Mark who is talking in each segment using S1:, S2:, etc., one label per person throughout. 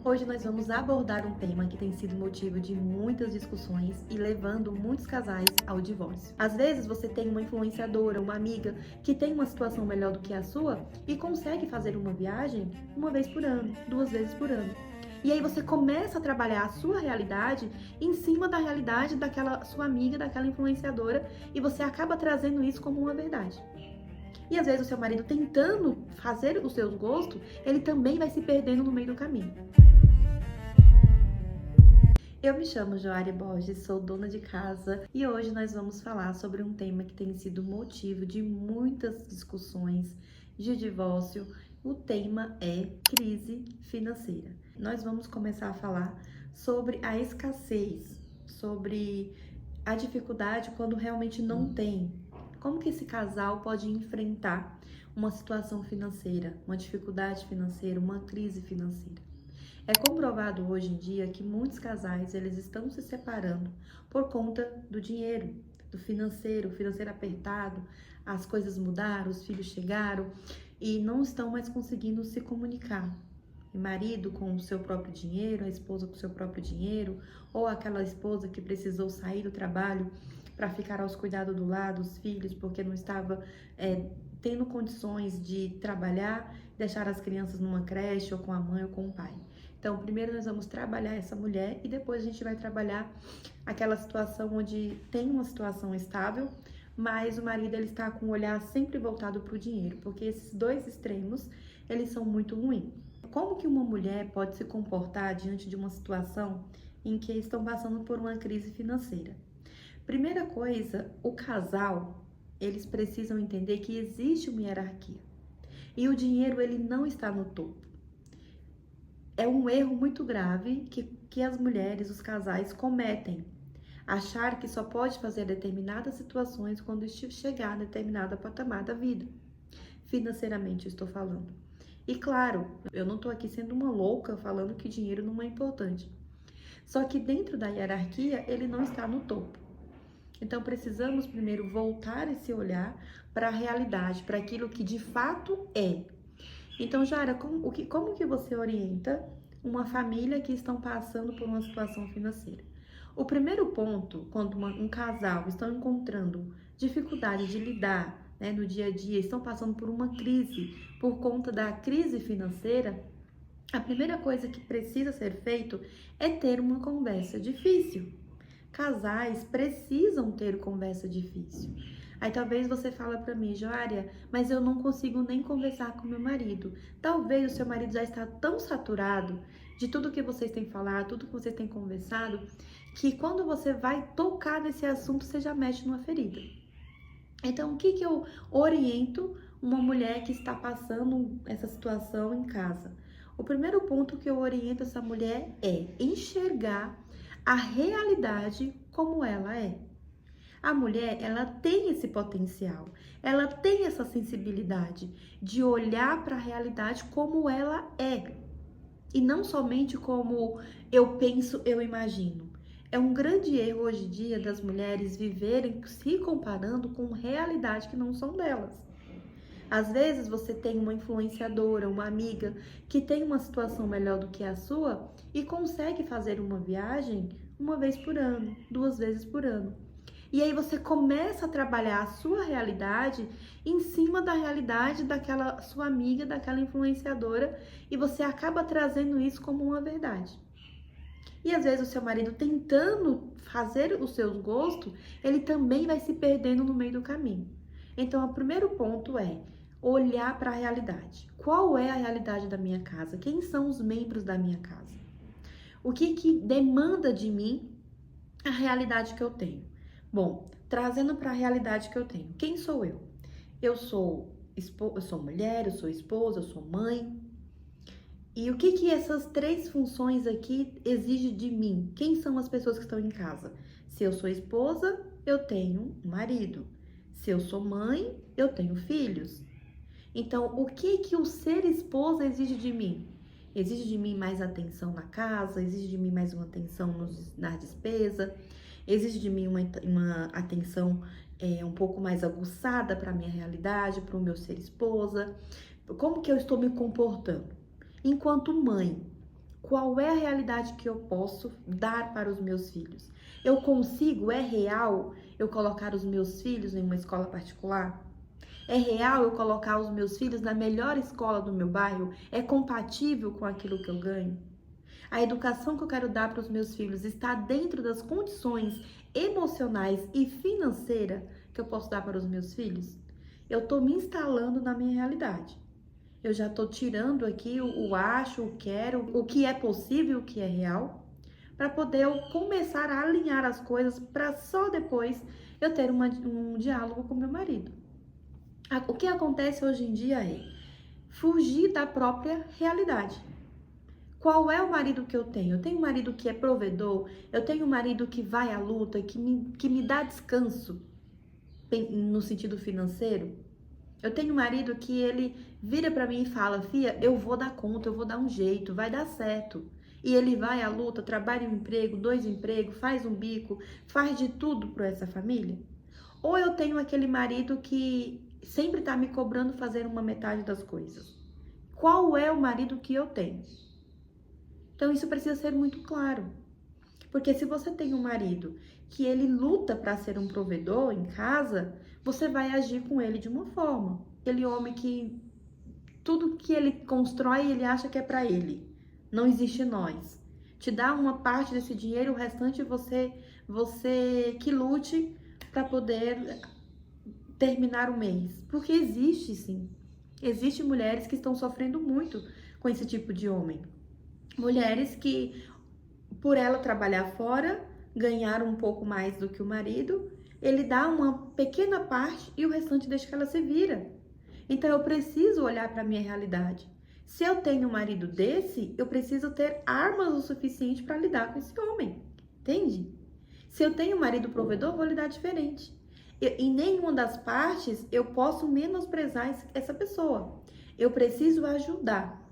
S1: Hoje nós vamos abordar um tema que tem sido motivo de muitas discussões e levando muitos casais ao divórcio. Às vezes você tem uma influenciadora, uma amiga que tem uma situação melhor do que a sua e consegue fazer uma viagem uma vez por ano, 2 vezes por ano. E aí você começa a trabalhar a sua realidade em cima da realidade daquela sua amiga, daquela influenciadora, e você acaba trazendo isso como uma verdade. E às vezes o seu marido tentando fazer os seus gostos, ele também vai se perdendo no meio do caminho. Eu me chamo Joária Borges, sou dona de casa e hoje nós vamos falar sobre um tema que tem sido motivo de muitas discussões de divórcio. O tema é crise financeira. Nós vamos começar a falar sobre a escassez, sobre a dificuldade quando realmente não tem. Como que esse casal pode enfrentar uma situação financeira, uma dificuldade financeira, uma crise financeira? É comprovado hoje em dia que muitos casais eles estão se separando por conta do dinheiro, do financeiro, o financeiro apertado, as coisas mudaram, os filhos chegaram e não estão mais conseguindo se comunicar. O marido com o seu próprio dinheiro, a esposa com o seu próprio dinheiro, ou aquela esposa que precisou sair do trabalho para ficar aos cuidados do lar dos filhos porque não estava tendo condições de trabalhar, deixar as crianças numa creche ou com a mãe ou com o pai. Então, primeiro nós vamos trabalhar essa mulher e depois a gente vai trabalhar aquela situação onde tem uma situação estável, mas o marido ele está com o olhar sempre voltado para o dinheiro, porque esses dois extremos, eles são muito ruins. Como que uma mulher pode se comportar diante de uma situação em que estão passando por uma crise financeira? Primeira coisa, o casal, eles precisam entender que existe uma hierarquia e o dinheiro ele não está no topo. É um erro muito grave que as mulheres, os casais cometem. Achar que só pode fazer determinadas situações quando chegar a determinada patamar da vida. Financeiramente, eu estou falando. E claro, eu não estou aqui sendo uma louca falando que dinheiro não é importante. Só que dentro da hierarquia, ele não está no topo. Então, precisamos primeiro voltar esse olhar para a realidade, para aquilo que de fato é. Então, Jara, como que você orienta uma família que estão passando por uma situação financeira? O primeiro ponto, quando um casal estão encontrando dificuldade de lidar, no dia a dia, estão passando por uma crise por conta da crise financeira, a primeira coisa que precisa ser feito é ter uma conversa difícil. Casais precisam ter conversa difícil. Aí talvez você fala para mim, Joária, mas eu não consigo nem conversar com meu marido. Talvez o seu marido já está tão saturado de tudo que vocês têm falado, tudo que vocês têm conversado, que quando você vai tocar nesse assunto, você já mexe numa ferida. Então, o que eu oriento uma mulher que está passando essa situação em casa? O primeiro ponto que eu oriento essa mulher é enxergar a realidade como ela é. A mulher, ela tem esse potencial, ela tem essa sensibilidade de olhar para a realidade como ela é. E não somente como eu penso, eu imagino. É um grande erro hoje em dia das mulheres viverem se comparando com realidade que não são delas. Às vezes você tem uma influenciadora, uma amiga que tem uma situação melhor do que a sua e consegue fazer uma viagem uma vez por ano, 2 vezes por ano. E aí você começa a trabalhar a sua realidade em cima da realidade daquela sua amiga, daquela influenciadora, e você acaba trazendo isso como uma verdade. E às vezes o seu marido tentando fazer os seus gostos, ele também vai se perdendo no meio do caminho. Então, o primeiro ponto é olhar para a realidade. Qual é a realidade da minha casa? Quem são os membros da minha casa? O que demanda de mim a realidade que eu tenho? Bom, trazendo para a realidade que eu tenho. Quem sou eu? Eu sou mulher, eu sou esposa, eu sou mãe. E o que essas três funções aqui exigem de mim? Quem são as pessoas que estão em casa? Se eu sou esposa, eu tenho um marido. Se eu sou mãe, eu tenho filhos. Então, o que o ser esposa exige de mim? Exige de mim mais atenção na casa, exige de mim mais uma atenção na despesa, exige de mim uma atenção um pouco mais aguçada para a minha realidade, para o meu ser esposa. Como que eu estou me comportando? Enquanto mãe, Qual é a realidade que eu posso dar para os meus filhos? Eu consigo, é real eu colocar os meus filhos em uma escola particular? É real eu colocar os meus filhos na melhor escola do meu bairro? É compatível com aquilo que eu ganho? A educação que eu quero dar para os meus filhos está dentro das condições emocionais e financeiras que eu posso dar para os meus filhos? Eu estou me instalando na minha realidade. Eu já estou tirando aqui o acho, o quero, o que é possível, o que é real, para poder eu começar a alinhar as coisas para só depois eu ter um diálogo com meu marido. O que acontece hoje em dia é fugir da própria realidade. Qual é o marido que eu tenho? Eu tenho um marido que é provedor, eu tenho um marido que vai à luta, que me dá descanso no sentido financeiro. Eu tenho um marido que ele vira pra mim e fala: Fia, eu vou dar conta, eu vou dar um jeito, vai dar certo. E ele vai à luta, trabalha em um emprego, 2 empregos, faz um bico, faz de tudo por essa família. Ou eu tenho aquele marido que sempre tá me cobrando fazer uma metade das coisas. Qual é o marido que eu tenho? Então isso precisa ser muito claro. Porque se você tem um marido que ele luta para ser um provedor em casa, você vai agir com ele de uma forma. Aquele homem que tudo que ele constrói, ele acha que é para ele. Não existe nós. Te dá uma parte desse dinheiro, o restante você que lute para poder terminar o mês. Porque existe sim. Existem mulheres que estão sofrendo muito com esse tipo de homem. Mulheres que, por ela trabalhar fora, ganhar um pouco mais do que o marido, ele dá uma pequena parte e o restante deixa que ela se vira. Então eu preciso olhar para a minha realidade. Se eu tenho um marido desse, eu preciso ter armas o suficiente para lidar com esse homem. Entende? Se eu tenho um marido provedor, vou lidar diferente. Em nenhuma das partes eu posso menosprezar essa pessoa. Eu preciso ajudar.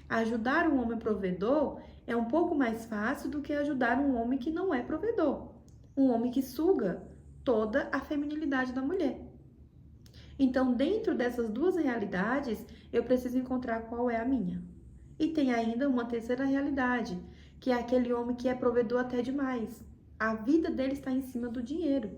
S1: Ajudar um homem provedor é um pouco mais fácil do que ajudar um homem que não é provedor. Um homem que suga toda a feminilidade da mulher. Então, dentro dessas duas realidades, eu preciso encontrar qual é a minha. E tem ainda uma terceira realidade, que é aquele homem que é provedor até demais. A vida dele está em cima do dinheiro.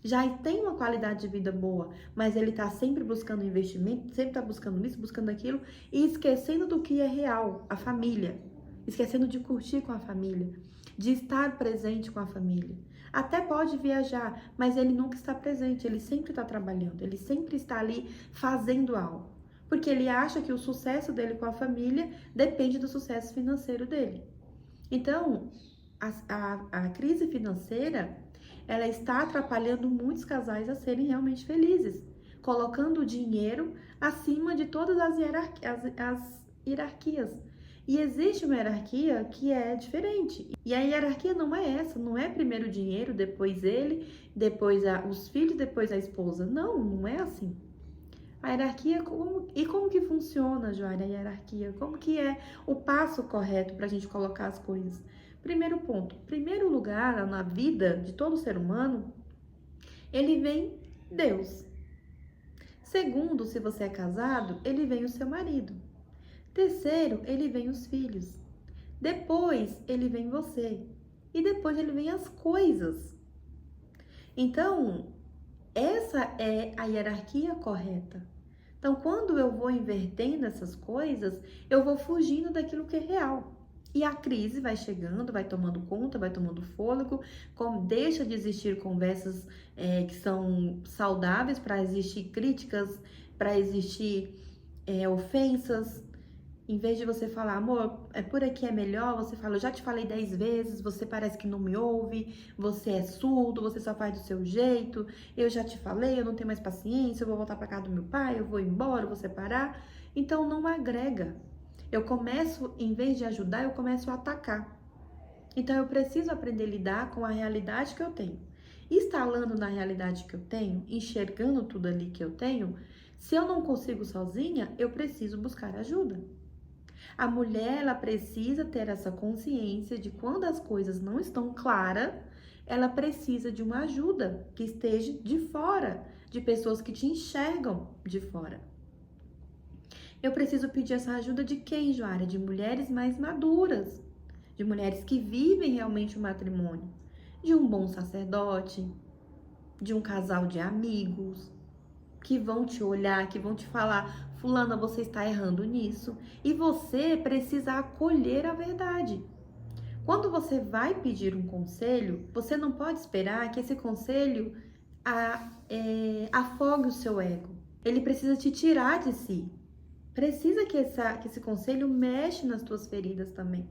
S1: Já tem uma qualidade de vida boa, mas ele está sempre buscando investimento, sempre está buscando isso, buscando aquilo, e esquecendo do que é real, a família. Esquecendo de curtir com a família, de estar presente com a família. Até pode viajar, mas ele nunca está presente, ele sempre está trabalhando, ele sempre está ali fazendo algo. Porque ele acha que o sucesso dele com a família depende do sucesso financeiro dele. Então, a crise financeira, ela está atrapalhando muitos casais a serem realmente felizes, colocando o dinheiro acima de todas as hierarquias. E existe uma hierarquia que é diferente. E a hierarquia não é essa, não é primeiro o dinheiro, depois ele, depois os filhos, depois a esposa. Não, não é assim. A hierarquia, como que funciona, Joara, a hierarquia? Como que é o passo correto para a gente colocar as coisas? Primeiro ponto, primeiro lugar na vida de todo ser humano, ele vem Deus. Segundo, se você é casado, ele vem o seu marido. Terceiro, ele vem os filhos. Depois, ele vem você. E depois, ele vem as coisas. Então, essa é a hierarquia correta. Então, quando eu vou invertendo essas coisas, eu vou fugindo daquilo que é real. E a crise vai chegando, vai tomando conta, vai tomando fôlego, deixa de existir conversas que são saudáveis, para existir críticas, para existir ofensas. Em vez de você falar, amor, por aqui é melhor, você fala, eu já te falei 10 vezes, você parece que não me ouve, você é surdo, você só faz do seu jeito, eu já te falei, eu não tenho mais paciência, eu vou voltar para casa do meu pai, eu vou embora, eu vou separar. Então não agrega. Eu começo, em vez de ajudar, eu começo a atacar. Então eu preciso aprender a lidar com a realidade que eu tenho. Instalando na realidade que eu tenho, enxergando tudo ali que eu tenho, se eu não consigo sozinha, eu preciso buscar ajuda. A mulher, ela precisa ter essa consciência de quando as coisas não estão claras, ela precisa de uma ajuda que esteja de fora, de pessoas que te enxergam de fora. Eu preciso pedir essa ajuda de quem, Joara? De mulheres mais maduras, de mulheres que vivem realmente o matrimônio, de um bom sacerdote, de um casal de amigos, que vão te olhar, que vão te falar, fulana, você está errando nisso, e você precisa acolher a verdade. Quando você vai pedir um conselho, você não pode esperar que esse conselho afogue o seu ego. Ele precisa te tirar de si. Precisa que esse conselho mexe nas tuas feridas também.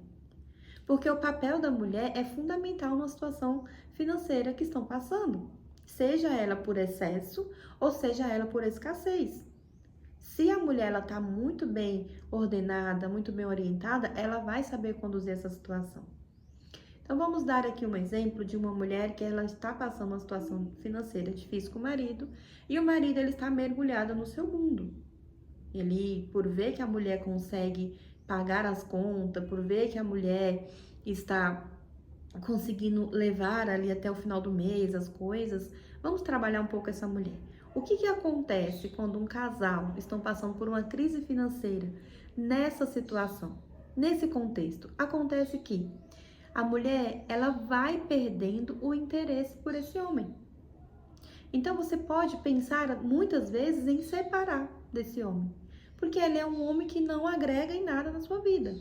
S1: Porque o papel da mulher é fundamental numa situação financeira que estão passando. Seja ela por excesso ou seja ela por escassez. Se a mulher está muito bem ordenada, muito bem orientada, ela vai saber conduzir essa situação. Então vamos dar aqui um exemplo de uma mulher que ela está passando uma situação financeira difícil com o marido e o marido ele está mergulhado no seu mundo. Ele, por ver que a mulher consegue pagar as contas, por ver que a mulher está conseguindo levar ali até o final do mês as coisas, vamos trabalhar um pouco essa mulher. O que acontece quando um casal estão passando por uma crise financeira nessa situação, nesse contexto? Acontece que a mulher, ela vai perdendo o interesse por esse homem. Então você pode pensar muitas vezes em separar desse homem, porque ele é um homem que não agrega em nada na sua vida.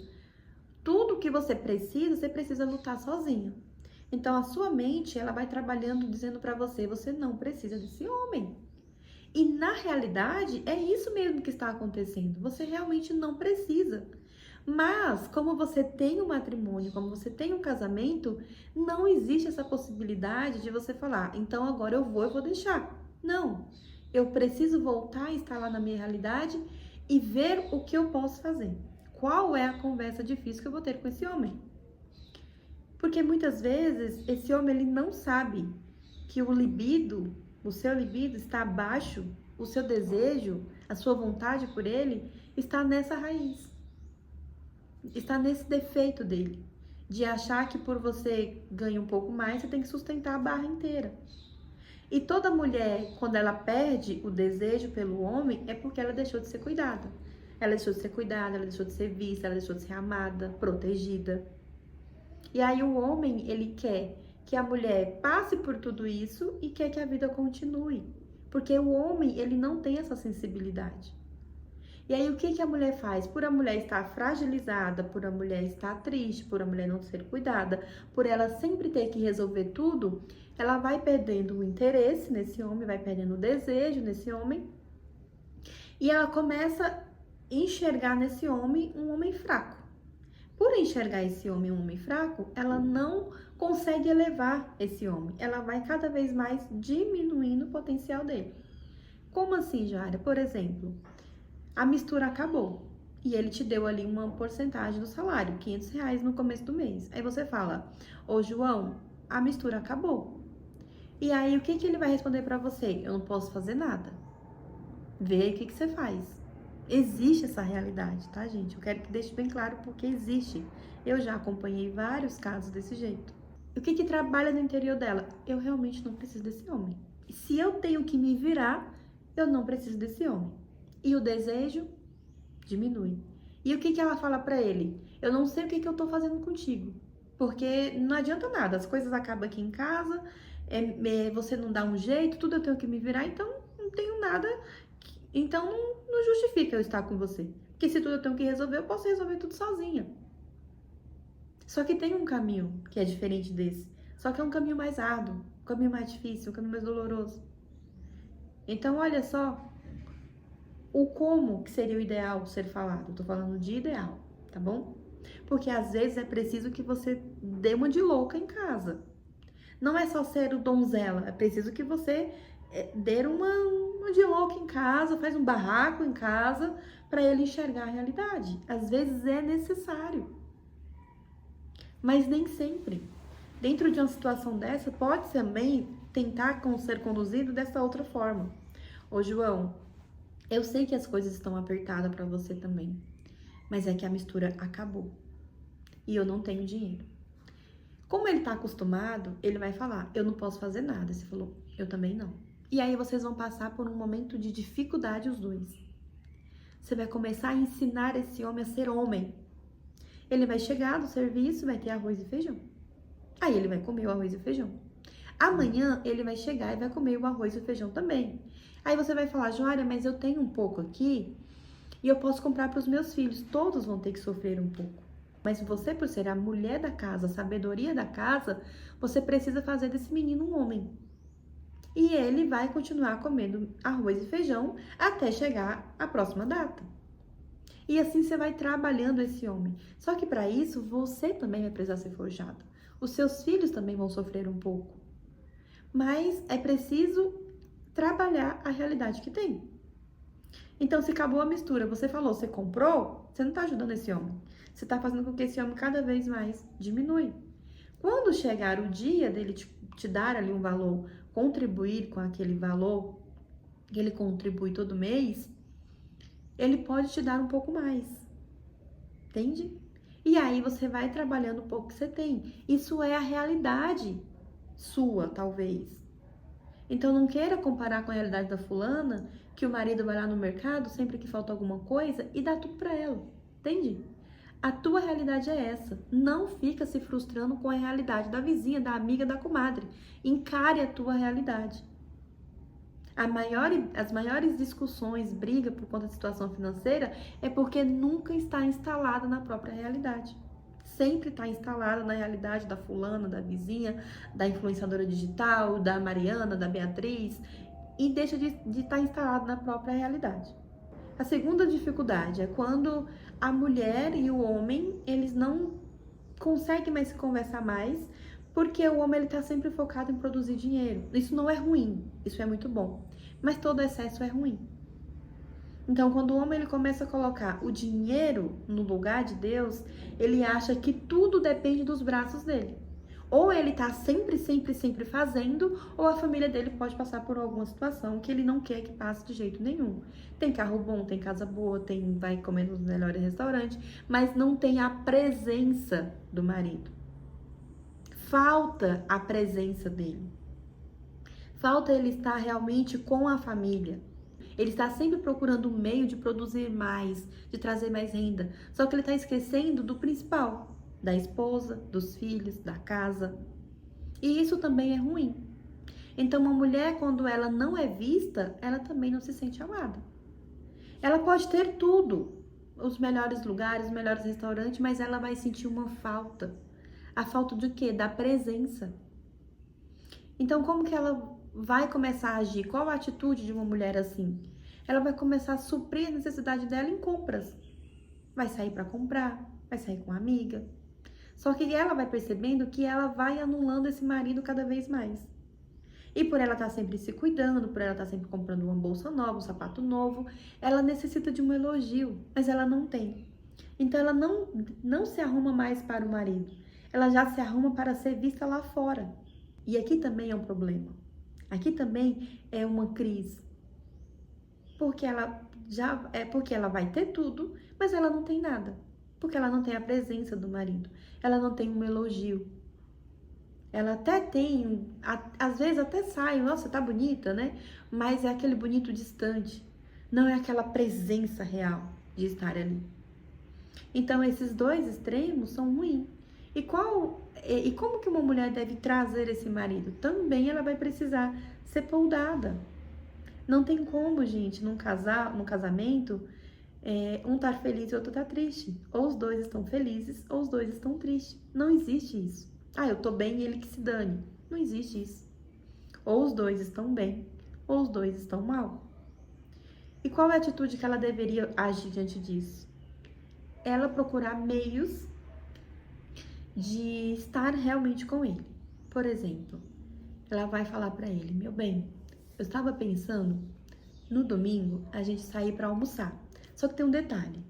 S1: Tudo que você precisa lutar sozinha. Então a sua mente, ela vai trabalhando dizendo para você, você não precisa desse homem. E na realidade, é isso mesmo que está acontecendo. Você realmente não precisa. Mas, como você tem um matrimônio, como você tem um casamento, não existe essa possibilidade de você falar, então agora eu vou deixar. Não, eu preciso voltar a estar lá na minha realidade e ver o que eu posso fazer. Qual é a conversa difícil que eu vou ter com esse homem? Porque muitas vezes esse homem ele não sabe que o seu libido está abaixo, o seu desejo, a sua vontade por ele está nessa raiz. Está nesse defeito dele, de achar que por você ganhar um pouco mais, você tem que sustentar a barra inteira. E toda mulher, quando ela perde o desejo pelo homem, é porque ela deixou de ser cuidada. Ela deixou de ser cuidada, ela deixou de ser vista, ela deixou de ser amada, protegida. E aí o homem, ele quer que a mulher passe por tudo isso e quer que a vida continue. Porque o homem, ele não tem essa sensibilidade. E aí, o que a mulher faz? Por a mulher estar fragilizada, por a mulher estar triste, por a mulher não ser cuidada, por ela sempre ter que resolver tudo, ela vai perdendo o interesse nesse homem, vai perdendo o desejo nesse homem, e ela começa a enxergar nesse homem um homem fraco. Por enxergar esse homem um homem fraco, ela não consegue elevar esse homem, ela vai cada vez mais diminuindo o potencial dele. Como assim, Jara? Por exemplo, a mistura acabou e ele te deu ali uma porcentagem do salário, R$ 500 no começo do mês. Aí você fala, ô João, a mistura acabou. E aí o que ele vai responder pra você? Eu não posso fazer nada. Vê aí o que você faz. Existe essa realidade, tá, gente? Eu quero que deixe bem claro porque existe. Eu já acompanhei vários casos desse jeito. E o que trabalha no interior dela? Eu realmente não preciso desse homem. E se eu tenho que me virar, eu não preciso desse homem. E o desejo diminui. E o que ela fala pra ele? Eu não sei o que eu tô fazendo contigo. Porque não adianta nada, as coisas acabam aqui em casa, você não dá um jeito, tudo eu tenho que me virar, então não tenho nada. Então não justifica eu estar com você. Porque se tudo eu tenho que resolver, eu posso resolver tudo sozinha. Só que tem um caminho que é diferente desse. Só que é um caminho mais árduo, um caminho mais difícil, um caminho mais doloroso. Então olha só. O como que seria o ideal ser falado? Eu tô falando de ideal, tá bom? Porque às vezes é preciso que você dê uma de louca em casa. Não é só ser o donzela, é preciso que você dê uma de louca em casa, faz um barraco em casa para ele enxergar a realidade. Às vezes é necessário. Mas nem sempre. Dentro de uma situação dessa, pode também tentar ser conduzido dessa outra forma. Ô João, eu sei que as coisas estão apertadas para você também, mas é que a mistura acabou e eu não tenho dinheiro. Como ele tá acostumado, ele vai falar, eu não posso fazer nada. Você falou, eu também não. E aí vocês vão passar por um momento de dificuldade os dois. Você vai começar a ensinar esse homem a ser homem. Ele vai chegar do serviço, vai ter arroz e feijão. Aí ele vai comer o arroz e feijão. Amanhã ele vai chegar e vai comer o arroz e o feijão também. Aí você vai falar, Joária, mas eu tenho um pouco aqui e eu posso comprar para os meus filhos. Todos vão ter que sofrer um pouco. Mas você, por ser a mulher da casa, a sabedoria da casa, você precisa fazer desse menino um homem. E ele vai continuar comendo arroz e feijão até chegar a próxima data. E assim você vai trabalhando esse homem. Só que para isso, você também vai precisar ser forjado. Os seus filhos também vão sofrer um pouco. Mas é preciso trabalhar a realidade que tem. Então, se acabou a mistura, você falou, você comprou, você não está ajudando esse homem. Você está fazendo com que esse homem cada vez mais diminui. Quando chegar o dia dele te dar ali um valor, contribuir com aquele valor, que ele contribui todo mês, ele pode te dar um pouco mais. Entende? E aí você vai trabalhando o pouco que você tem. Isso é a realidade sua, talvez. Então não queira comparar com a realidade da fulana, que o marido vai lá no mercado sempre que falta alguma coisa e dá tudo para ela. Entende? A tua realidade é essa. Não fica se frustrando com a realidade da vizinha, da amiga, da comadre. Encare a tua realidade. As maiores discussões, briga por conta da situação financeira é porque nunca está instalada na própria realidade. Sempre está instalada na realidade da fulana, da vizinha, da influenciadora digital, da Mariana, da Beatriz, e deixa de estar instalado na própria realidade. A segunda dificuldade é quando a mulher e o homem, eles não conseguem mais se conversar mais, porque o homem está sempre focado em produzir dinheiro. Isso não é ruim, isso é muito bom, mas todo excesso é ruim. Então, quando o homem ele começa a colocar o dinheiro no lugar de Deus, ele acha que tudo depende dos braços dele. Ou ele tá sempre fazendo, ou a família dele pode passar por alguma situação que ele não quer que passe de jeito nenhum. Tem carro bom, tem casa boa, vai comer nos melhores restaurantes, mas não tem a presença do marido. Falta a presença dele. Falta ele estar realmente com a família. Ele está sempre procurando um meio de produzir mais, de trazer mais renda. Só que ele está esquecendo do principal, da esposa, dos filhos, da casa. E isso também é ruim. Então, uma mulher, quando ela não é vista, ela também não se sente amada. Ela pode ter tudo, os melhores lugares, os melhores restaurantes, mas ela vai sentir uma falta. A falta de quê? Da presença. Então, como que ela vai começar a agir? Qual a atitude de uma mulher assim? Ela vai começar a suprir a necessidade dela em compras. Vai sair para comprar, vai sair com uma amiga. Só que ela vai percebendo que ela vai anulando esse marido cada vez mais. E por ela estar sempre se cuidando, por ela estar sempre comprando uma bolsa nova, um sapato novo, ela necessita de um elogio, mas ela não tem. Então ela não se arruma mais para o marido. Ela já se arruma para ser vista lá fora. E aqui também é um problema. Aqui também é uma crise. Porque ela vai ter tudo, mas ela não tem nada. Porque ela não tem a presença do marido. Ela não tem um elogio. Ela até tem, às vezes até sai, nossa, tá bonita, né? Mas é aquele bonito distante. Não é aquela presença real de estar ali. Então, esses dois extremos são ruins. E como que uma mulher deve trazer esse marido? Também ela vai precisar ser poldada. Não tem como, gente, num casamento, um tá feliz e o outro tá triste. Ou os dois estão felizes, ou os dois estão tristes. Não existe isso. Ah, eu tô bem e ele que se dane. Não existe isso. Ou os dois estão bem, ou os dois estão mal. E qual é a atitude que ela deveria agir diante disso? Ela procurar meios de estar realmente com ele. Por exemplo, ela vai falar para ele: meu bem, eu estava pensando no domingo a gente sair para almoçar. Só que tem um detalhe.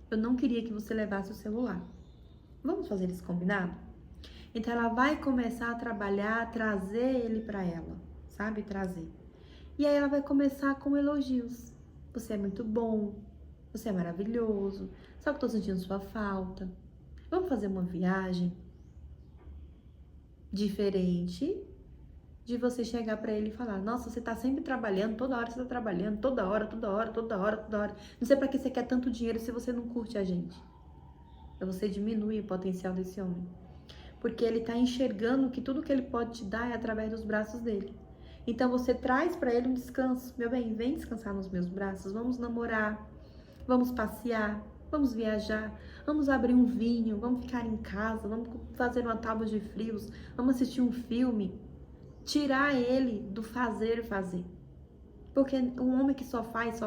S1: Eu não queria que você levasse o celular. Vamos fazer esse combinado? Então ela vai começar a trabalhar, a trazer ele para ela, sabe? Trazer. E aí ela vai começar com elogios. Você é muito bom, você é maravilhoso, só que eu tô sentindo sua falta. Vamos fazer uma viagem diferente de você chegar para ele e falar: nossa, você tá sempre trabalhando, toda hora você tá trabalhando, toda hora. Não sei para que você quer tanto dinheiro se você não curte a gente. Você diminui o potencial desse homem. Porque ele está enxergando que tudo que ele pode te dar é através dos braços dele. Então você traz para ele um descanso. Meu bem, vem descansar nos meus braços, vamos namorar, vamos passear, vamos viajar, vamos abrir um vinho, vamos ficar em casa, vamos fazer uma tábua de frios, vamos assistir um filme. Tirar ele do fazer e fazer. Porque um homem que só faz,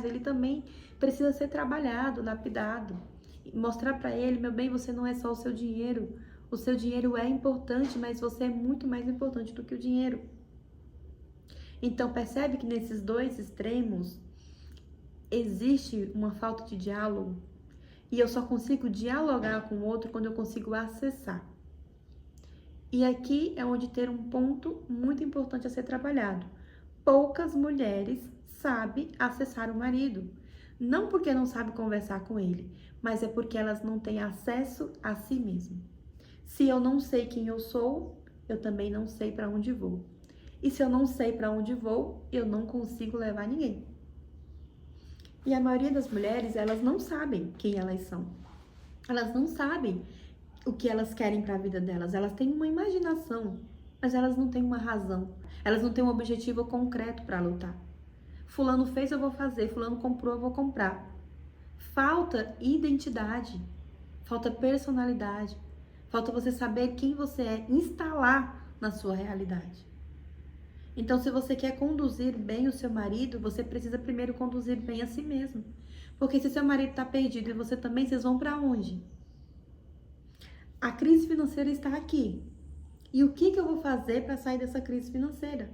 S1: ele também precisa ser trabalhado, lapidado. Mostrar para ele, meu bem, você não é só o seu dinheiro. O seu dinheiro é importante, mas você é muito mais importante do que o dinheiro. Então, percebe que nesses dois extremos existe uma falta de diálogo. E eu só consigo dialogar com o outro quando eu consigo acessar. E aqui é onde tem um ponto muito importante a ser trabalhado. Poucas mulheres sabem acessar o marido. Não porque não sabem conversar com ele, mas é porque elas não têm acesso a si mesmas. Se eu não sei quem eu sou, eu também não sei para onde vou. E se eu não sei para onde vou, eu não consigo levar ninguém. E a maioria das mulheres, elas não sabem quem elas são. Elas não sabem o que elas querem para a vida delas. Elas têm uma imaginação, mas elas não têm uma razão. Elas não têm um objetivo concreto para lutar. Fulano fez, eu vou fazer. Fulano comprou, eu vou comprar. Falta identidade. Falta personalidade. Falta você saber quem você é, instalar na sua realidade. Então, se você quer conduzir bem o seu marido, você precisa primeiro conduzir bem a si mesmo. Porque se seu marido está perdido e você também, vocês vão para onde? A crise financeira está aqui. E o que eu vou fazer para sair dessa crise financeira?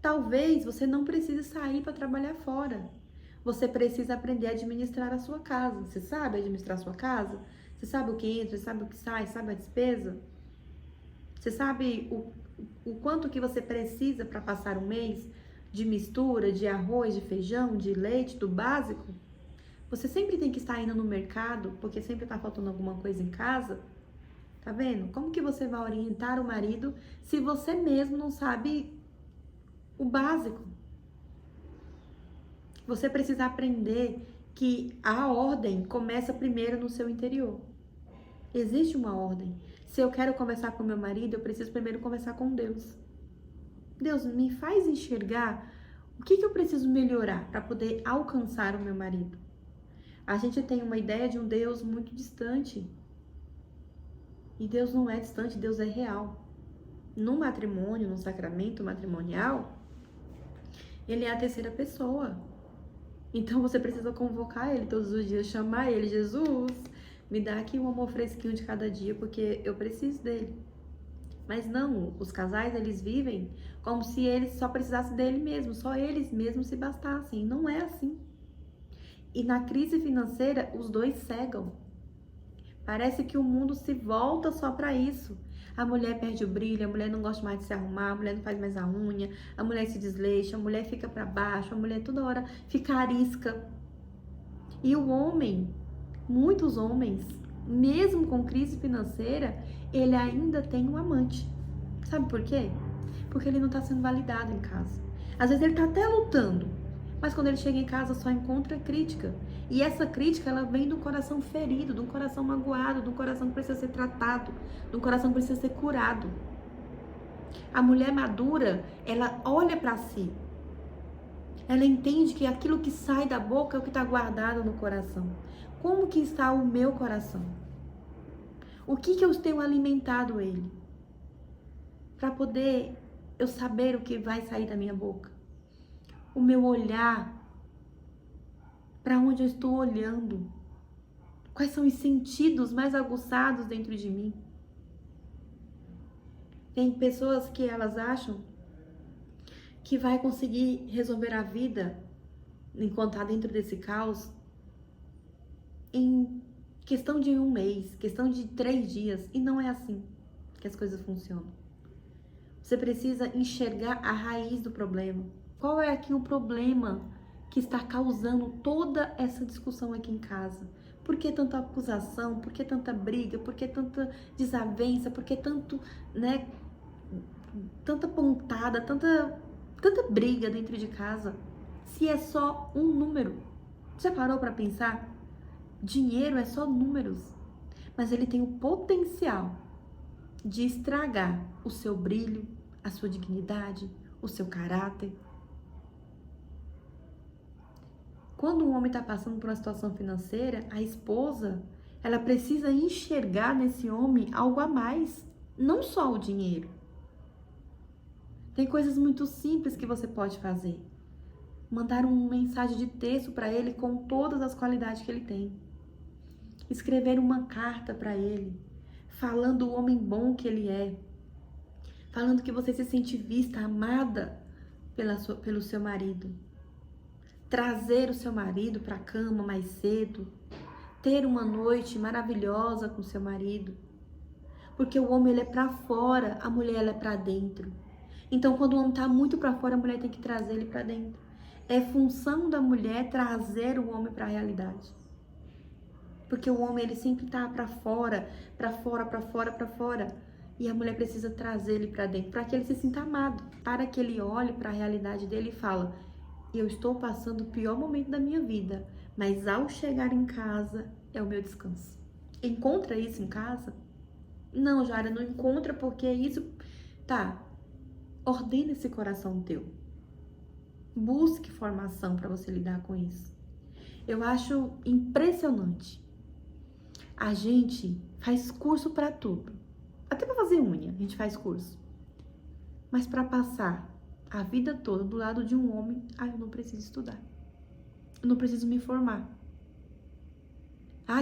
S1: Talvez você não precise sair para trabalhar fora. Você precisa aprender a administrar a sua casa. Você sabe administrar a sua casa? Você sabe o que entra, você sabe o que sai, sabe a despesa? Você sabe o quanto que você precisa para passar um mês de mistura, de arroz, de feijão, de leite, do básico? Você sempre tem que estar indo no mercado, porque sempre está faltando alguma coisa em casa. Tá vendo? Como que você vai orientar o marido se você mesmo não sabe o básico? Você precisa aprender que a ordem começa primeiro no seu interior. Existe uma ordem. Se eu quero conversar com meu marido, eu preciso primeiro conversar com Deus. Deus, me faz enxergar o que eu preciso melhorar para poder alcançar o meu marido. A gente tem uma ideia de um Deus muito distante. E Deus não é distante, Deus é real. No matrimônio, no sacramento matrimonial, ele é a terceira pessoa. Então você precisa convocar ele todos os dias, chamar ele, Jesus, me dá aqui um amor fresquinho de cada dia, porque eu preciso dele. Mas não, os casais, eles vivem como se eles só precisassem dele mesmo, só eles mesmos se bastassem. Não é assim. E na crise financeira, os dois cegam. Parece que o mundo se volta só para isso. A mulher perde o brilho, a mulher não gosta mais de se arrumar, a mulher não faz mais a unha, a mulher se desleixa, a mulher fica para baixo, a mulher toda hora fica arisca. E o homem, muitos homens, mesmo com crise financeira, ele ainda tem um amante. Sabe por quê? Porque ele não está sendo validado em casa. Às vezes ele está até lutando, mas quando ele chega em casa só encontra crítica. E essa crítica, ela vem do coração ferido, de um coração magoado, de um coração que precisa ser tratado, de um coração que precisa ser curado. A mulher madura, ela olha para si. Ela entende que aquilo que sai da boca é o que está guardado no coração. Como que está o meu coração? O que eu tenho alimentado ele? Para poder eu saber o que vai sair da minha boca. O meu olhar, para onde eu estou olhando, quais são os sentidos mais aguçados dentro de mim. Tem pessoas que elas acham que vai conseguir resolver a vida enquanto está dentro desse caos em questão de um mês, questão de 3 dias, e não é assim que as coisas funcionam. Você precisa enxergar a raiz do problema. Qual é aqui o problema que está causando toda essa discussão aqui em casa? Por que tanta acusação? Por que tanta briga? Por que tanta desavença? Por que tanto, tanta pontada, tanta briga dentro de casa? Se é só um número. Você parou para pensar? Dinheiro é só números, mas ele tem o potencial de estragar o seu brilho, a sua dignidade, o seu caráter. Quando um homem está passando por uma situação financeira, a esposa, ela precisa enxergar nesse homem algo a mais, não só o dinheiro. Tem coisas muito simples que você pode fazer. Mandar uma mensagem de texto para ele com todas as qualidades que ele tem. Escrever uma carta para ele, falando o homem bom que ele é. Falando que você se sente vista, amada pelo seu marido. Trazer o seu marido para a cama mais cedo. Ter uma noite maravilhosa com seu marido. Porque o homem ele é para fora, a mulher ela é para dentro. Então, quando o homem está muito para fora, a mulher tem que trazer ele para dentro. É função da mulher trazer o homem para a realidade. Porque o homem ele sempre está para fora, para fora, para fora, para fora. E a mulher precisa trazer ele para dentro, para que ele se sinta amado, para que ele olhe para a realidade dele e fala: eu estou passando o pior momento da minha vida, mas ao chegar em casa é o meu descanso. Encontra isso em casa? Não, Jara, não encontra porque isso... Tá, ordena esse coração teu. Busque formação para você lidar com isso. Eu acho impressionante. A gente faz curso para tudo. Até para fazer unha, a gente faz curso. Mas para passar a vida toda do lado de um homem, eu não preciso estudar. Eu não preciso me formar.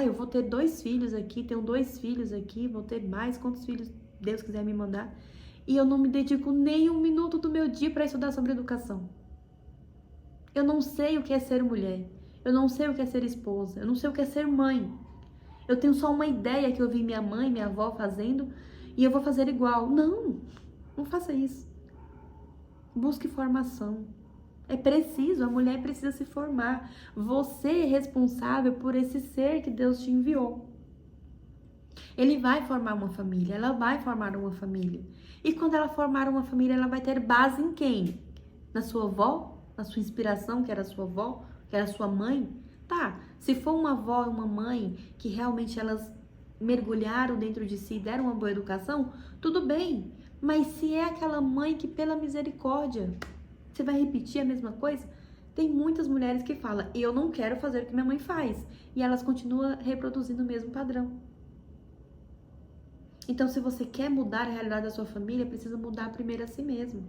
S1: Eu vou ter 2 filhos aqui, tenho 2 filhos aqui, vou ter mais, quantos filhos Deus quiser me mandar. E eu não me dedico nem 1 minuto do meu dia para estudar sobre educação. Eu não sei o que é ser mulher. Eu não sei o que é ser esposa. Eu não sei o que é ser mãe. Eu tenho só uma ideia que eu vi minha mãe, minha avó fazendo e eu vou fazer igual. Não, não faça isso. Busque formação. É preciso, a mulher precisa se formar. Você é responsável por esse ser que Deus te enviou. Ele vai formar uma família, ela vai formar uma família. E quando ela formar uma família, ela vai ter base em quem? Na sua avó? Na sua inspiração, que era a sua avó? Que era a sua mãe? Tá, se for uma avó e uma mãe que realmente elas mergulharam dentro de si e deram uma boa educação, tudo bem. Mas se é aquela mãe que, pela misericórdia, você vai repetir a mesma coisa? Tem muitas mulheres que falam: eu não quero fazer o que minha mãe faz. E elas continuam reproduzindo o mesmo padrão. Então, se você quer mudar a realidade da sua família, precisa mudar primeiro a si mesmo.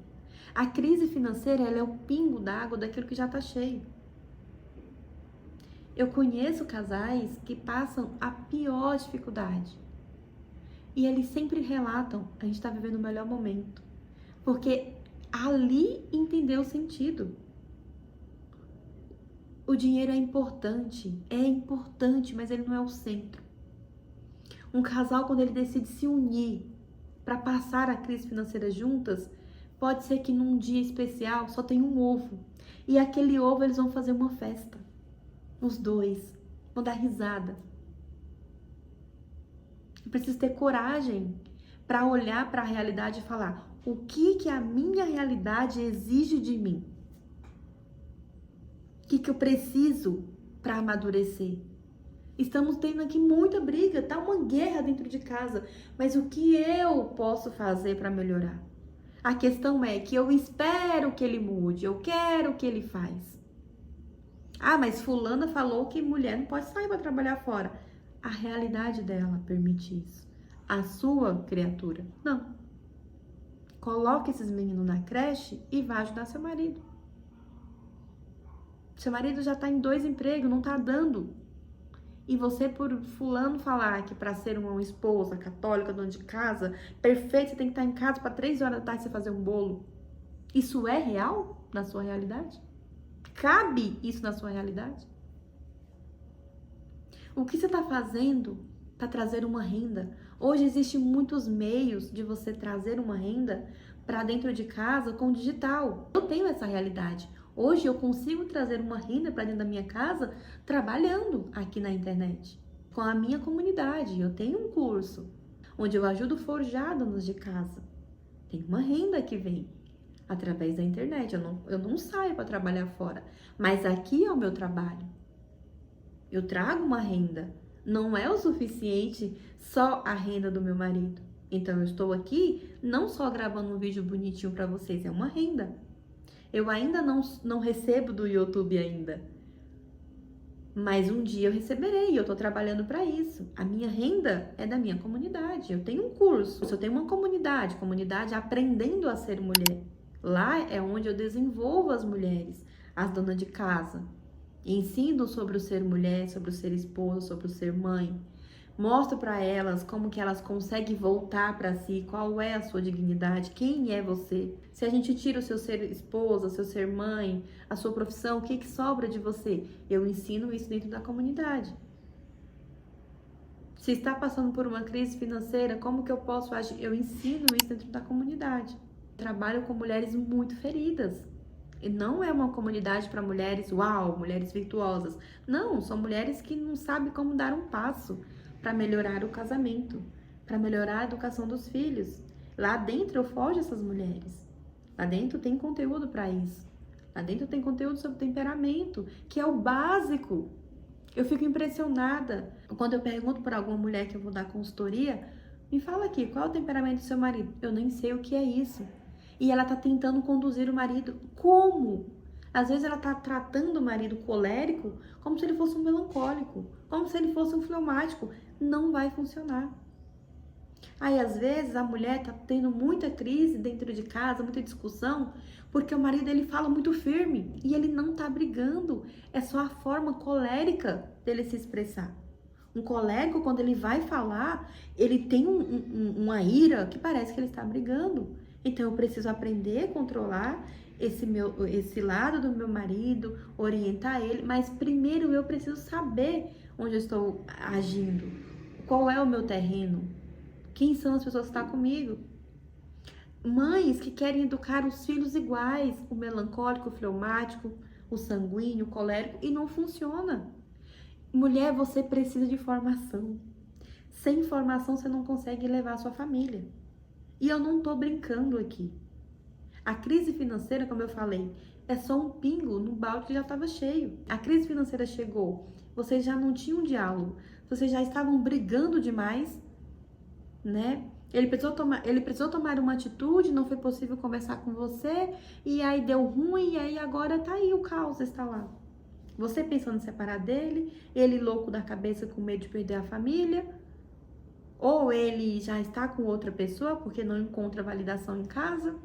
S1: A crise financeira, ela é o pingo d'água daquilo que já está cheio. Eu conheço casais que passam a pior dificuldade. E eles sempre relatam: a gente está vivendo o melhor momento. Porque ali entendeu o sentido. O dinheiro é importante, mas ele não é o centro. Um casal, quando ele decide se unir para passar a crise financeira juntas, pode ser que num dia especial só tenha um ovo. E aquele ovo eles vão fazer uma festa. Os dois vão dar risada. Eu preciso ter coragem para olhar para a realidade e falar: o que a minha realidade exige de mim? O que eu preciso para amadurecer? Estamos tendo aqui muita briga, tá uma guerra dentro de casa, mas o que eu posso fazer para melhorar? A questão é que eu espero que ele mude, eu quero que ele faz. Mas fulana falou que mulher não pode sair para trabalhar fora. A realidade dela permite isso. A sua criatura, não. Coloque esses meninos na creche e vá ajudar seu marido. Seu marido já está em 2 empregos, não está dando. E você, por fulano falar que para ser uma esposa católica, dona de casa, perfeita, você tem que estar em casa para 3 horas da tarde você fazer um bolo. Isso é real na sua realidade? Cabe isso na sua realidade? O que você está fazendo para trazer uma renda? Hoje existem muitos meios de você trazer uma renda para dentro de casa com o digital. Eu tenho essa realidade. Hoje eu consigo trazer uma renda para dentro da minha casa trabalhando aqui na internet, com a minha comunidade. Eu tenho um curso onde eu ajudo forjadas de casa. Tem uma renda que vem através da internet. Eu não saio para trabalhar fora, mas aqui é o meu trabalho. Eu trago uma renda. Não é o suficiente só a renda do meu marido. Então eu estou aqui não só gravando um vídeo bonitinho para vocês, é uma renda. Eu ainda não recebo do YouTube ainda. Mas um dia eu receberei, eu estou trabalhando para isso. A minha renda é da minha comunidade. Eu tenho um curso, eu tenho uma comunidade aprendendo a ser mulher. Lá é onde eu desenvolvo as mulheres, as donas de casa. Ensino sobre o ser mulher, sobre o ser esposa, sobre o ser mãe. Mostro para elas como que elas conseguem voltar para si, qual é a sua dignidade, quem é você. Se a gente tira o seu ser esposa, o seu ser mãe, a sua profissão, o que sobra de você? Eu ensino isso dentro da comunidade. Se está passando por uma crise financeira, como que eu posso agir? Eu ensino isso dentro da comunidade. Trabalho com mulheres muito feridas. E não é uma comunidade para mulheres, uau, mulheres virtuosas. Não, são mulheres que não sabem como dar um passo para melhorar o casamento, para melhorar a educação dos filhos. Lá dentro eu forjo essas mulheres. Lá dentro tem conteúdo para isso. Lá dentro tem conteúdo sobre temperamento, que é o básico. Eu fico impressionada quando eu pergunto para alguma mulher que eu vou dar consultoria, me fala aqui, qual é o temperamento do seu marido? Eu nem sei o que é isso. E ela tá tentando conduzir o marido. Como? Às vezes ela tá tratando o marido colérico como se ele fosse um melancólico, como se ele fosse um fleumático. Não vai funcionar. Aí, às vezes, a mulher tá tendo muita crise dentro de casa, muita discussão, porque o marido, ele fala muito firme e ele não tá brigando. É só a forma colérica dele se expressar. Um colérico, quando ele vai falar, ele tem uma ira que parece que ele está brigando. Então, eu preciso aprender a controlar esse lado do meu marido, orientar ele, mas primeiro eu preciso saber onde eu estou agindo, qual é o meu terreno, quem são as pessoas que estão comigo. Mães que querem educar os filhos iguais, o melancólico, o fleumático, o sanguíneo, o colérico, e não funciona. Mulher, você precisa de formação. Sem formação, você não consegue levar a sua família. E eu não tô brincando aqui. A crise financeira, como eu falei, é só um pingo no balde que já estava cheio. A crise financeira chegou, vocês já não tinham diálogo, vocês já estavam brigando demais, né? Ele precisou tomar uma atitude, não foi possível conversar com você, e aí deu ruim, e aí agora tá aí, o caos está lá. Você pensando em separar dele, ele louco da cabeça com medo de perder a família, ou ele já está com outra pessoa porque não encontra validação em casa.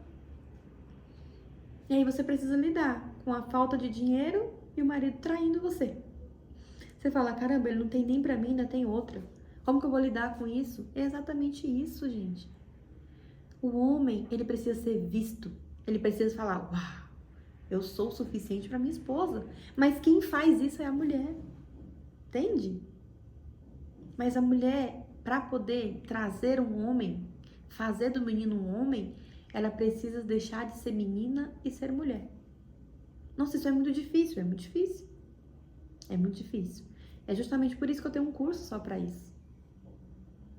S1: E aí você precisa lidar com a falta de dinheiro e o marido traindo você. Você fala, caramba, ele não tem nem pra mim, ainda tem outra. Como que eu vou lidar com isso? É exatamente isso, gente. O homem, ele precisa ser visto. Ele precisa falar, uau, eu sou o suficiente pra minha esposa. Mas quem faz isso é a mulher. Entende? Mas a mulher, para poder trazer um homem, fazer do menino um homem, ela precisa deixar de ser menina e ser mulher. Nossa, isso é muito difícil, é muito difícil. É muito difícil. É justamente por isso que eu tenho um curso só para isso.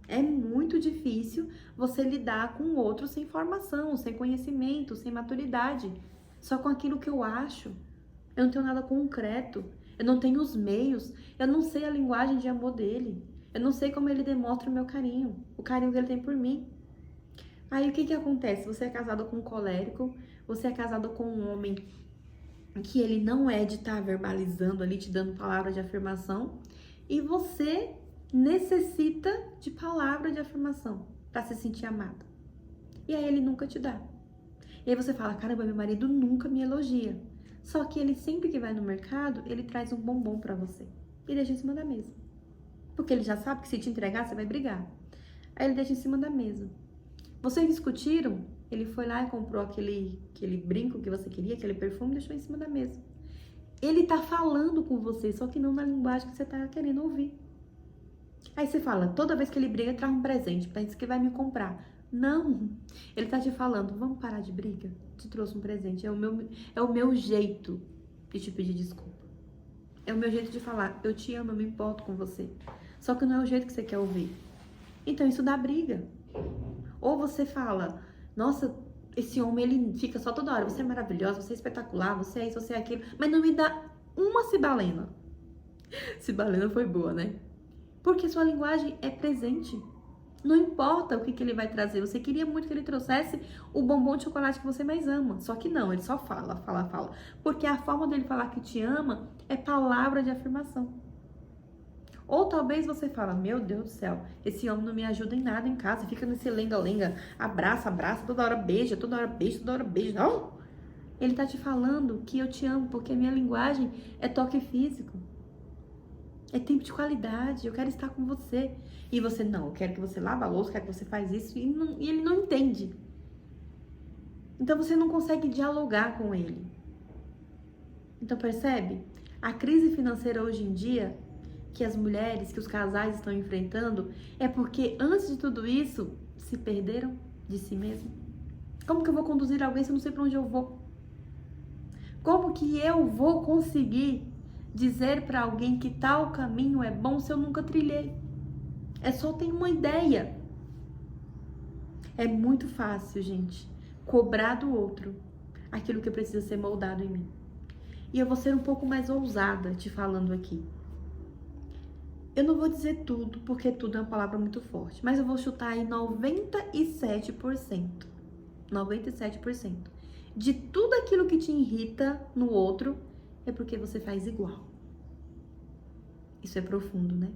S1: É muito difícil você lidar com o outro sem formação, sem conhecimento, sem maturidade. Só com aquilo que eu acho. Eu não tenho nada concreto. Eu não tenho os meios. Eu não sei a linguagem de amor dele. Eu não sei como ele demonstra o meu carinho. O carinho que ele tem por mim. Aí o que acontece? Você é casado com um colérico, você é casado com um homem que ele não é de estar verbalizando ali, te dando palavra de afirmação, e você necessita de palavra de afirmação para se sentir amada. E aí ele nunca te dá. E aí você fala, caramba, meu marido nunca me elogia. Só que ele sempre que vai no mercado, ele traz um bombom para você e deixa em cima da mesa. Porque ele já sabe que se te entregar, você vai brigar. Aí ele deixa em cima da mesa. Vocês discutiram, ele foi lá e comprou aquele brinco que você queria, aquele perfume, e deixou em cima da mesa. Ele tá falando com você, só que não na linguagem que você tá querendo ouvir. Aí você fala, toda vez que ele briga, traz um presente, pensa que vai me comprar. Não, ele tá te falando, vamos parar de briga? Te trouxe um presente, é o meu jeito de te pedir desculpa. É o meu jeito de falar, eu te amo, eu me importo com você. Só que não é o jeito que você quer ouvir. Então isso dá briga. Ou você fala, nossa, esse homem, ele fica só toda hora, você é maravilhosa, você é espetacular, você é isso, você é aquilo, mas não me dá uma cibalena. Se balena foi boa, né? Porque sua linguagem é presente. Não importa o que ele vai trazer. Você queria muito que ele trouxesse o bombom de chocolate que você mais ama. Só que não, ele só fala, fala, fala. Porque a forma dele falar que te ama é palavra de afirmação. Ou talvez você fala, meu Deus do céu, esse homem não me ajuda em nada em casa. Fica nesse lenga-lenga, abraça, abraça, toda hora beija, toda hora beija, toda hora beija. Não! Ele tá te falando que eu te amo, porque a minha linguagem é toque físico. É tempo de qualidade, eu quero estar com você. E você, não, eu quero que você lave a louça, eu quero que você faz isso. E ele não entende. Então você não consegue dialogar com ele. Então percebe? A crise financeira hoje em dia, que as mulheres, que os casais estão enfrentando, é porque antes de tudo isso, se perderam de si mesmo. Como que eu vou conduzir alguém se eu não sei para onde eu vou? Como que eu vou conseguir dizer para alguém que tal caminho é bom se eu nunca trilhei? É só ter uma ideia. É muito fácil, gente, cobrar do outro aquilo que precisa ser moldado em mim. E eu vou ser um pouco mais ousada te falando aqui. Eu não vou dizer tudo, porque tudo é uma palavra muito forte, mas eu vou chutar aí 97%. 97%. De tudo aquilo que te irrita no outro, é porque você faz igual. Isso é profundo, né?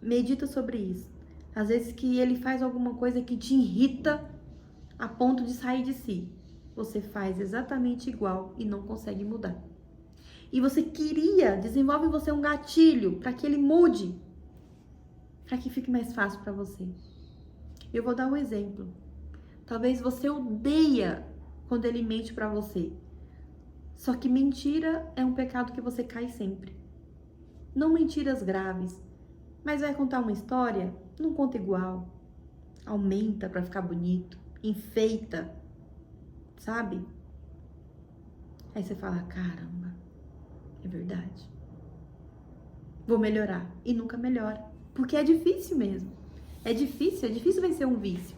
S1: Medita sobre isso. Às vezes que ele faz alguma coisa que te irrita a ponto de sair de si. Você faz exatamente igual e não consegue mudar. E você desenvolve em você um gatilho para que ele mude, para que fique mais fácil para você. Eu vou dar um exemplo. Talvez você odeia quando ele mente para você. Só que mentira é um pecado que você cai sempre. Não mentiras graves, mas vai contar uma história? Não conta igual. Aumenta para ficar bonito, enfeita, sabe? Aí você fala, caramba, é verdade. Vou melhorar. E nunca melhora. Porque é difícil mesmo. É difícil vencer um vício.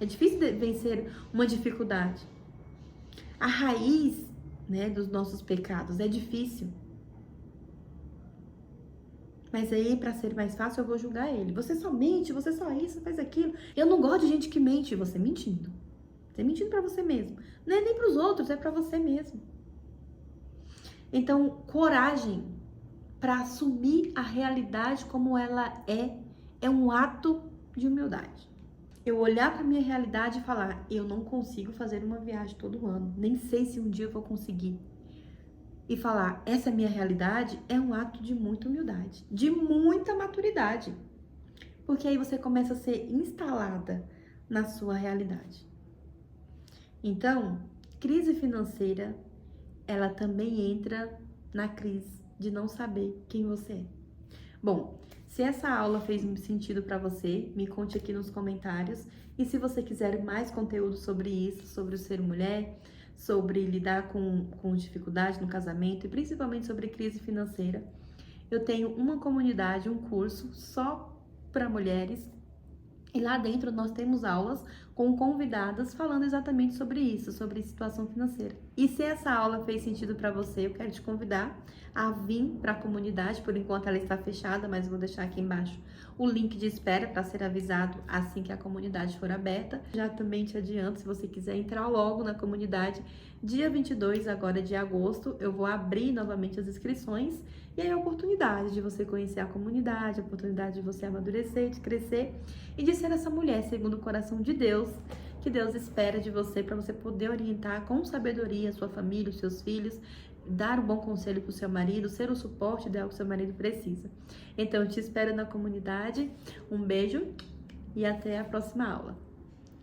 S1: É difícil vencer uma dificuldade. A raiz, né, dos nossos pecados é difícil. Mas aí, para ser mais fácil, eu vou julgar ele. Você só mente, você só isso, faz aquilo. Eu não gosto de gente que mente. Você mentindo. Você mentindo para você mesmo. Não é nem para os outros, é para você mesmo. Então, coragem para assumir a realidade como ela é um ato de humildade. Eu olhar para minha realidade e falar, eu não consigo fazer uma viagem todo ano. Nem sei se um dia eu vou conseguir. E falar, essa é a minha realidade, é um ato de muita humildade, de muita maturidade. Porque aí você começa a ser instalada na sua realidade. Então, crise financeira, ela também entra na crise de não saber quem você é. Bom, se essa aula fez sentido para você, me conte aqui nos comentários. E se você quiser mais conteúdo sobre isso, sobre o ser mulher, sobre lidar com dificuldade no casamento e principalmente sobre crise financeira, eu tenho uma comunidade, um curso só para mulheres. E lá dentro nós temos aulas com convidadas falando exatamente sobre isso, sobre situação financeira. E se essa aula fez sentido para você, eu quero te convidar a vir para a comunidade. Por enquanto ela está fechada, mas vou deixar aqui embaixo o link de espera para ser avisado assim que a comunidade for aberta. Já também te adianto, se você quiser entrar logo na comunidade, dia 22 agora de agosto, eu vou abrir novamente as inscrições. E aí a oportunidade de você conhecer a comunidade, a oportunidade de você amadurecer, de crescer e de ser essa mulher segundo o coração de Deus, que Deus espera de você para você poder orientar com sabedoria a sua família, os seus filhos, dar um bom conselho para o seu marido, ser o suporte ideal que o seu marido precisa. Então, eu te espero na comunidade. Um beijo e até a próxima aula.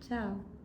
S1: Tchau!